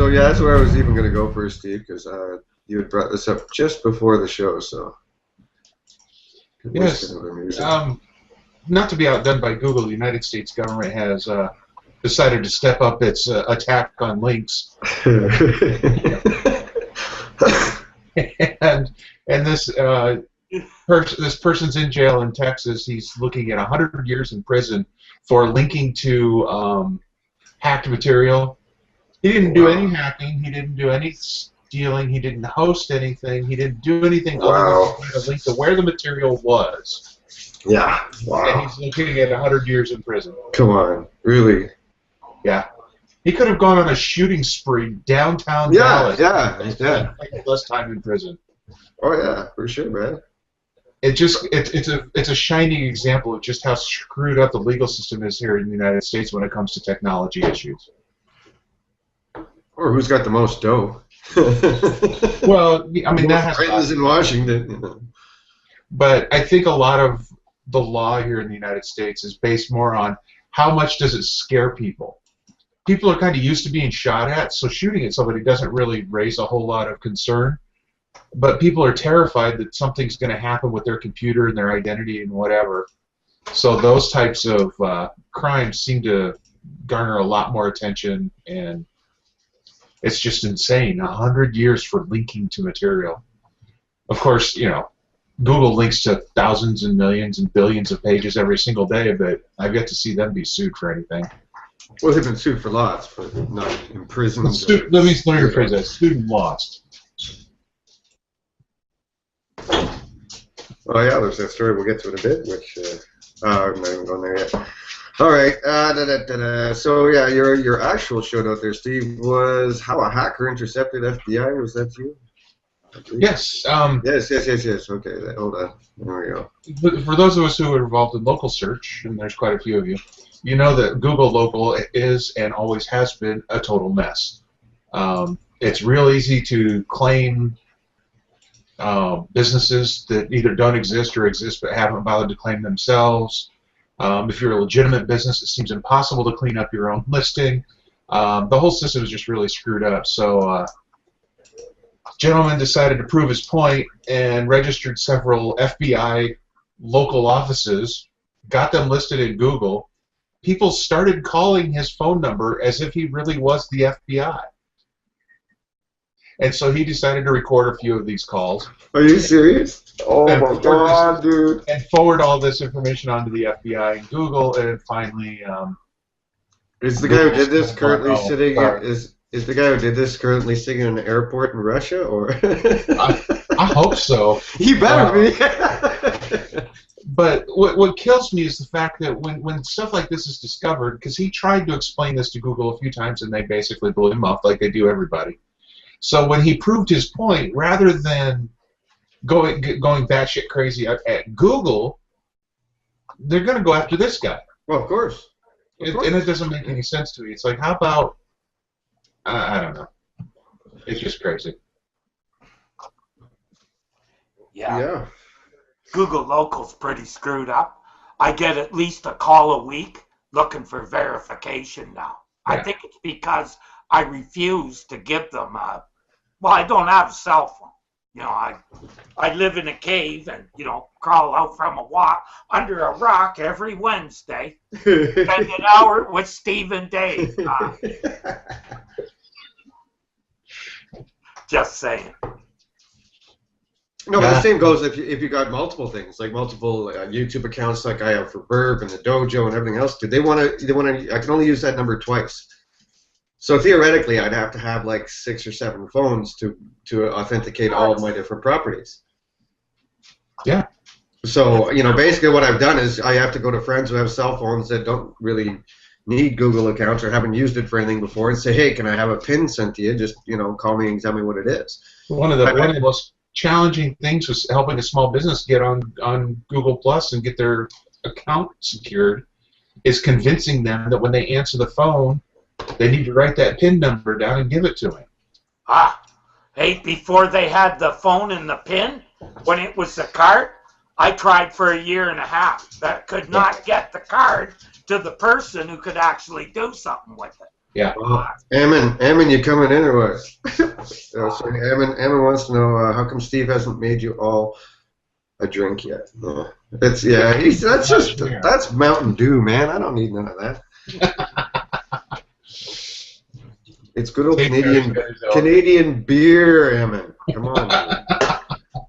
yeah, that's where I was even going to go first, Steve, because you had brought this up just before the show, so. Yes. Not to be outdone by Google, the United States government has decided to step up its attack on links. and this this person's in jail in Texas. He's looking at 100 years in prison for linking to hacked material. He didn't do any hacking. He didn't do any stealing. He didn't host anything. He didn't do anything other than link to where the material was. Yeah. Wow. And he's looking at 100 years in prison. Come on, really? Yeah. He could have gone on a shooting spree downtown Dallas. Yeah. Less time in prison. Oh yeah, for sure, man. It's a shining example of just how screwed up the legal system is here in the United States when it comes to technology issues. Or who's got the most dough? Well, I mean that has friends in Washington. You know. But I think a lot of the law here in the United States is based more on how much does it scare people. People are kind of used to being shot at, so shooting at somebody doesn't really raise a whole lot of concern. But people are terrified that something's going to happen with their computer and their identity and whatever. So those types of crimes seem to garner a lot more attention, and it's just insane. 100 years for linking to material. Of course, you know, Google links to thousands and millions and billions of pages every single day, but I've yet to see them be sued for anything. Well, they've been sued for lots, but not imprisoned. Let me rephrase that. Student lost. Oh yeah, there's that story we'll get to in a bit, which I'm not even going there yet. All right, so yeah, your actual shout out there, Steve, was how a hacker intercepted FBI. Was that you? Yes. Yes. Okay, hold on. There we go. But for those of us who are involved in local search, and there's quite a few of you, you know that Google Local is and always has been a total mess. It's real easy to claim businesses that either don't exist or exist but haven't bothered to claim themselves. If you're a legitimate business, it seems impossible to clean up your own listing. The whole system is just really screwed up. So, gentleman decided to prove his point and registered several FBI local offices, got them listed in Google. People started calling his phone number as if he really was the FBI. And so he decided to record a few of these calls. Are you serious? Oh my God, dude! And forward all this information onto the FBI and Google, and finally, is the guy who did this currently sitting? Is the guy who did this currently sitting in an airport in Russia, or? I hope so. He better be. But what kills me is the fact that when stuff like this is discovered, because he tried to explain this to Google a few times and they basically blew him off like they do everybody. So when he proved his point, rather than going batshit crazy at Google, they're going to go after this guy. Well, of course. And it doesn't make any sense to me. It's like, how about, I don't know. It's just crazy. Yeah. Google Local's pretty screwed up. I get at least a call a week looking for verification now. Yeah. I think it's because I refuse to give them well, I don't have a cell phone. You know, I live in a cave and, you know, crawl out from under a rock every Wednesday. Spend an hour with Steve and Dave. Just saying. No, but the same goes if you got multiple things, like multiple YouTube accounts like I have for Burb and the Dojo and everything else. They want to. I can only use that number twice. So theoretically, I'd have to have like 6 or 7 phones to authenticate all of my different properties. Yeah. So, you know, basically what I've done is I have to go to friends who have cell phones that don't really need Google accounts or haven't used it for anything before and say, hey, can I have a PIN sent to you? Just, you know, call me and tell me what it is. One of the most challenging things was helping a small business get on Google Plus and get their account secured is convincing them that when they answer the phone, they need to write that PIN number down and give it to him. Hey, before they had the phone and the PIN, when it was the card, I tried for 1.5 years. That could not get the card to the person who could actually do something with it. Yeah. Ammon, you coming in or what? Sorry, Ammon wants to know how come Steve hasn't made you all a drink yet. That's that's Mountain Dew, man. I don't need none of that. It's good old Canadian beer, Ammon. Come on, man.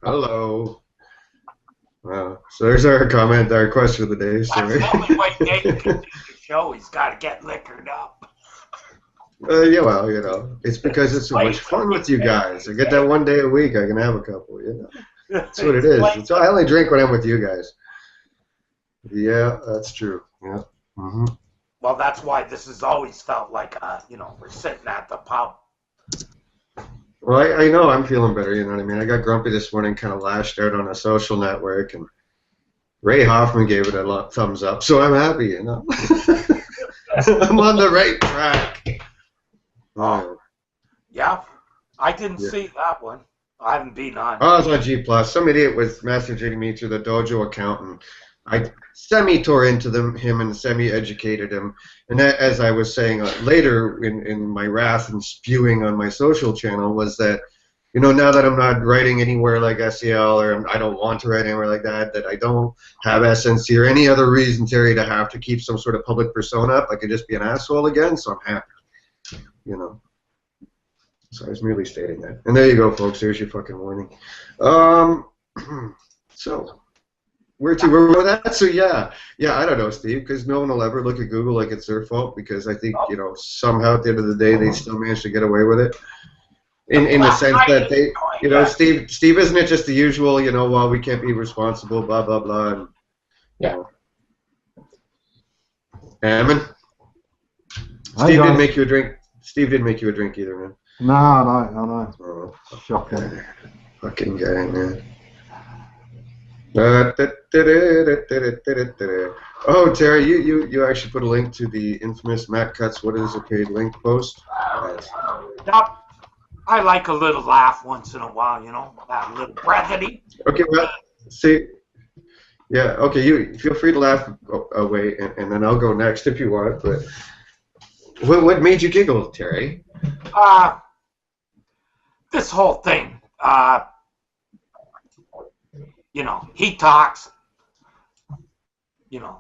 Hello. So there's our comment, our question of the day. Sorry. That's the only way Dave can do the show. He's got to get liquored up. Yeah, well, it's because it's so much fun with you guys. I get that one day a week. I can have a couple, That's what it is. I only drink when I'm with you guys. Yeah, that's true. Yeah. Mm-hmm. Well, that's why this has always felt like, we're sitting at the pub. Well, I know I'm feeling better, you know what I mean? I got grumpy this morning, kind of lashed out on a social network, and Ray Hoffman gave it a thumbs up, so I'm happy, I'm on the right track. Yeah, I didn't see that one. I haven't been on. Oh, I was on G+. Some idiot was messaging me through the Dojo account, and I semi-tore into him and semi-educated him. And that, as I was saying later in my wrath and spewing on my social channel, was that, now that I'm not writing anywhere like SEL, or I don't want to write anywhere like that I don't have SNC or any other reason, Terry, to have to keep some sort of public persona up. I could just be an asshole again, so I'm happy. So I was merely stating that. And there you go, folks. There's your fucking warning. So, where with that? So, yeah, I don't know, Steve, because no one will ever look at Google like it's their fault, because I think, somehow at the end of the day, they still manage to get away with it. In the sense that they, Steve, isn't it just the usual, well, we can't be responsible, blah, blah, blah. And, Ammon? Steve didn't make you a drink. Steve didn't make you a drink either, man. No, I know. Oh, shocking. Fucking guy, man. Oh, Terry, you actually put a link to the infamous Matt Cutts What Is a Paid Link post. I like a little laugh once in a while, that little brevity. Okay, well, see, yeah, okay, you feel free to laugh away, and then I'll go next if you want. But what made you giggle, Terry? This whole thing, he talks,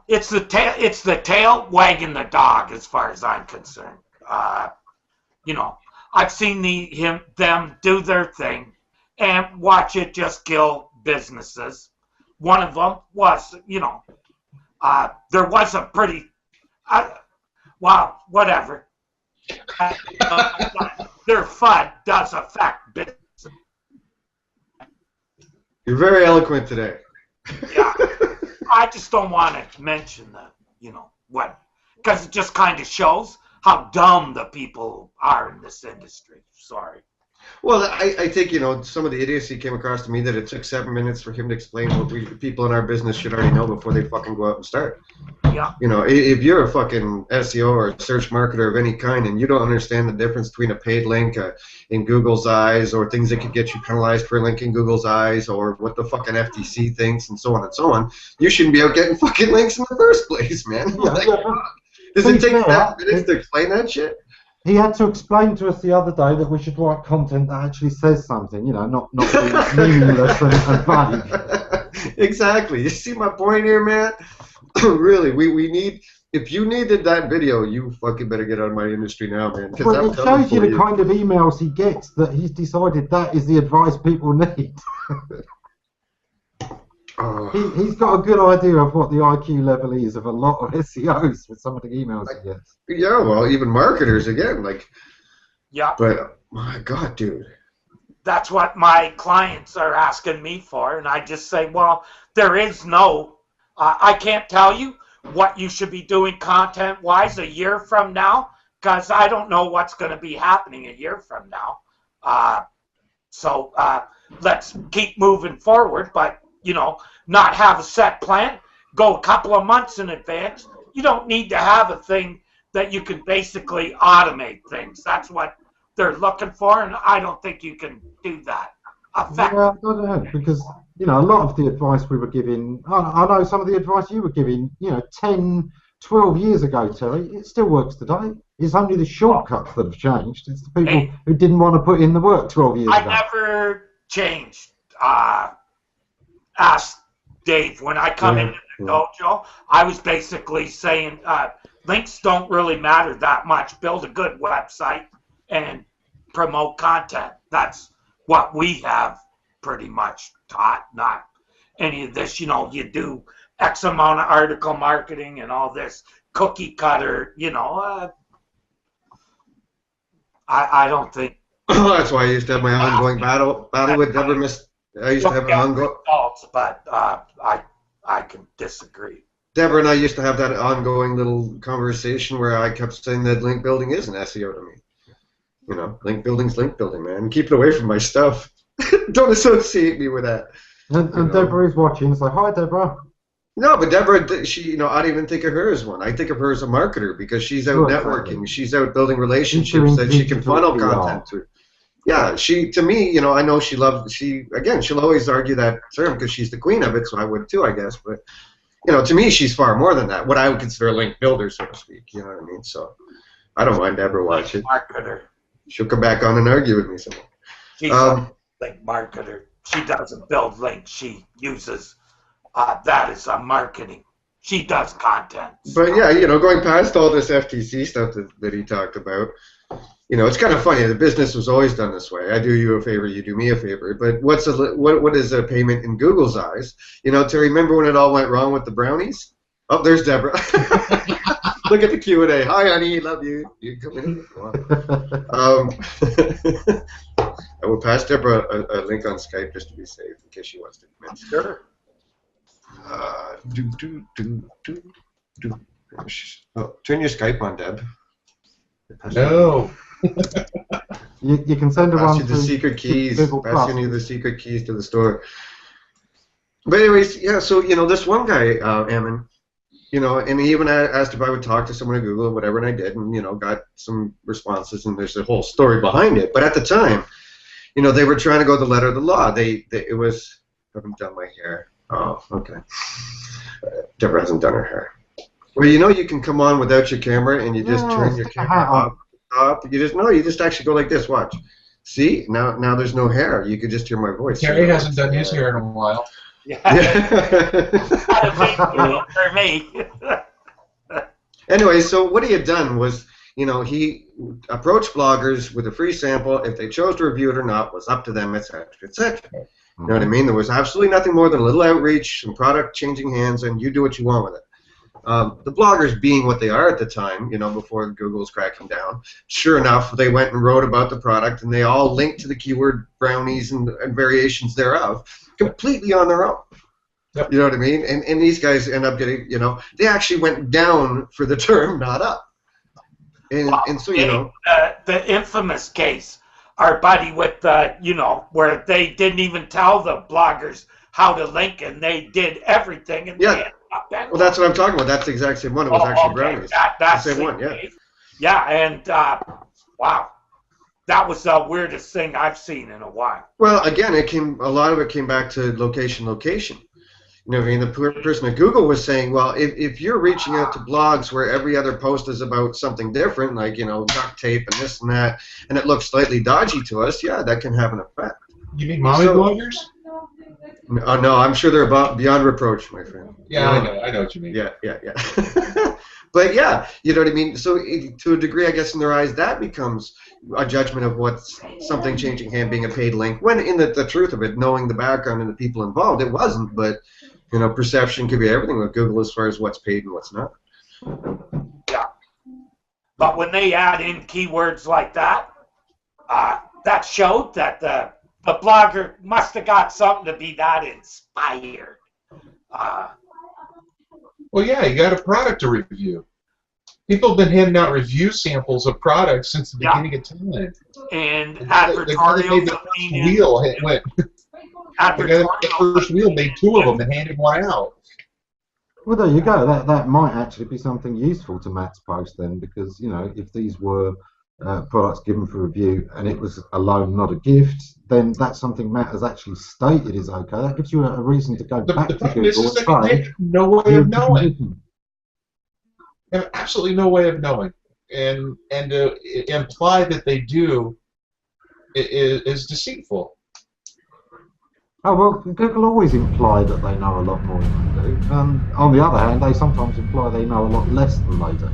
it's the tail wagging the dog as far as I'm concerned. I've seen them do their thing and watch it just kill businesses. One of them was, there was a pretty, well, whatever. Their FUD does affect business. You're very eloquent today. Yeah, I just don't want to mention that, because it just kind of shows how dumb the people are in this industry. Sorry. Well, I think, some of the idiocy came across to me that it took 7 minutes for him to explain what people in our business should already know before they fucking go out and start. Yeah. If you're a fucking SEO or a search marketer of any kind and you don't understand the difference between a paid link in Google's eyes, or things that could get you penalized for a link in Google's eyes, or what the fucking FTC thinks, and so on, you shouldn't be out getting fucking links in the first place, man. Does it take 7 minutes to explain that shit? He had to explain to us the other day that we should write content that actually says something, not be meaningless and vague. Exactly. You see my point here, man? Really, we need. If you needed that video, you fucking better get out of my industry now, man. Well, it shows you the kind of emails he gets, that he's decided that is the advice people need. He's got a good idea of what the IQ level is of a lot of SEOs with some of the emails he gets. Yeah, well, even marketers, again, Yeah. But, my God, dude. That's what my clients are asking me for, and I just say, well, there is no, I can't tell you what you should be doing content-wise a year from now, because I don't know what's going to be happening a year from now. So let's keep moving forward, but not have a set plan, go a couple of months in advance. You don't need to have a thing that you can basically automate things. That's what they're looking for, and I don't think you can do that. Yeah, I don't know, because, a lot of the advice we were giving, I know some of the advice you were giving, 10 12 years ago, Terry. It still works today. It's only the shortcuts that have changed. It's the people who didn't want to put in the work 12 years ago. I never changed. Ask Dave, when I come into the dojo, I was basically saying links don't really matter that much. Build a good website and promote content. That's what we have pretty much taught, not any of this, you do X amount of article marketing and all this cookie cutter, I don't think. That's why I used to have my ongoing battle with Deborah. I used to have an ongoing. But I can disagree. Deborah and I used to have that ongoing little conversation where I kept saying that link building isn't SEO to me. Link building's link building, man. Keep it away from my stuff. Don't associate me with that. And Deborah is watching, so hi, Deborah. No, but Deborah, I don't even think of her as one. I think of her as a marketer because she's out networking. She's out building relationships that she can funnel content through. Yeah, to me, I know she'll always argue that term because she's the queen of it, so I would too, I guess. But, to me, she's far more than that. What I would consider a link builder, so to speak. You know what I mean? So I don't mind Deborah watching. Marketer. She'll come back on and argue with me some more. She's a link marketer. She doesn't build links. She uses that as a marketing. She does content. But yeah, going past all this FTC stuff that he talked about, it's kind of funny. The business was always done this way. I do you a favor, you do me a favor. But what is a payment in Google's eyes? Terry, remember when it all went wrong with the brownies? Oh, there's Deborah. Look at the Q&A. Hi, honey, love you. You come in. I will pass Deborah a link on Skype just to be safe in case she wants to come in. Sure. Oh, turn your Skype on, Deb. No. You can send her on to the secret keys. Passing you the secret keys to the store. But anyways, yeah. So this one guy, Ammon, and he even asked if I would talk to someone at Google or whatever, and I did, and got some responses, and there's a whole story behind it. But at the time, they were trying to go the letter of the law. It was. I haven't done my hair. Oh, okay. Deborah hasn't done her hair. Well, you can come on without your camera, and you just turn your camera up. You just actually go like this. Watch. See? Now there's no hair. You could just hear my voice. Terry hasn't done his hair in a while. Yeah. For me. Anyway, so what he had done was, he approached bloggers with a free sample. If they chose to review it or not was up to them, etc., etc. You know what I mean? There was absolutely nothing more than a little outreach, some product changing hands, and you do what you want with it. The bloggers being what they are at the time, before Google's cracking down, sure enough, they went and wrote about the product, and they all linked to the keyword brownies and variations thereof completely on their own. Yep. You know what I mean? And these guys end up getting, they actually went down for the term, not up. And so, the infamous case, our buddy with where they didn't even tell the bloggers how to link, and they did everything, and yeah. Well, that's what I'm talking about. That's the exact same one. It was actually brownies. That's the same one, yeah. Yeah, and wow, that was the weirdest thing I've seen in a while. Well, again, a lot of it came back to location. I mean, the person at Google was saying, well, if you're reaching out to blogs where every other post is about something different, like, duct tape and this and that, and it looks slightly dodgy to us, yeah, that can have an effect. You mean mommy bloggers? No, I'm sure they're beyond reproach, my friend. Yeah, I know what you mean. Yeah. But yeah, you know what I mean? So to a degree, I guess in their eyes, that becomes a judgment of what's something changing hand being a paid link, when in the truth of it, knowing the background and the people involved, it wasn't. But, perception could be everything with Google as far as what's paid and what's not. Yeah. But when they add in keywords like that, that showed that the blogger must have got something to be that inspired. Well, yeah, you got a product to review. People have been handing out review samples of products since the beginning of time. And advertorials. The first wheel made 2 of them and handed 1 out. Well, there you go. That might actually be something useful to Matt's post then, because if these were products given for review and it was a loan, not a gift, then that's something Matt has actually stated is okay. That gives you a reason to go back to Google and say, no way of knowing. have absolutely no way of knowing, and to imply that they do is deceitful. Oh, well, Google always imply that they know a lot more than they do. On the other hand, they sometimes imply they know a lot less than they do.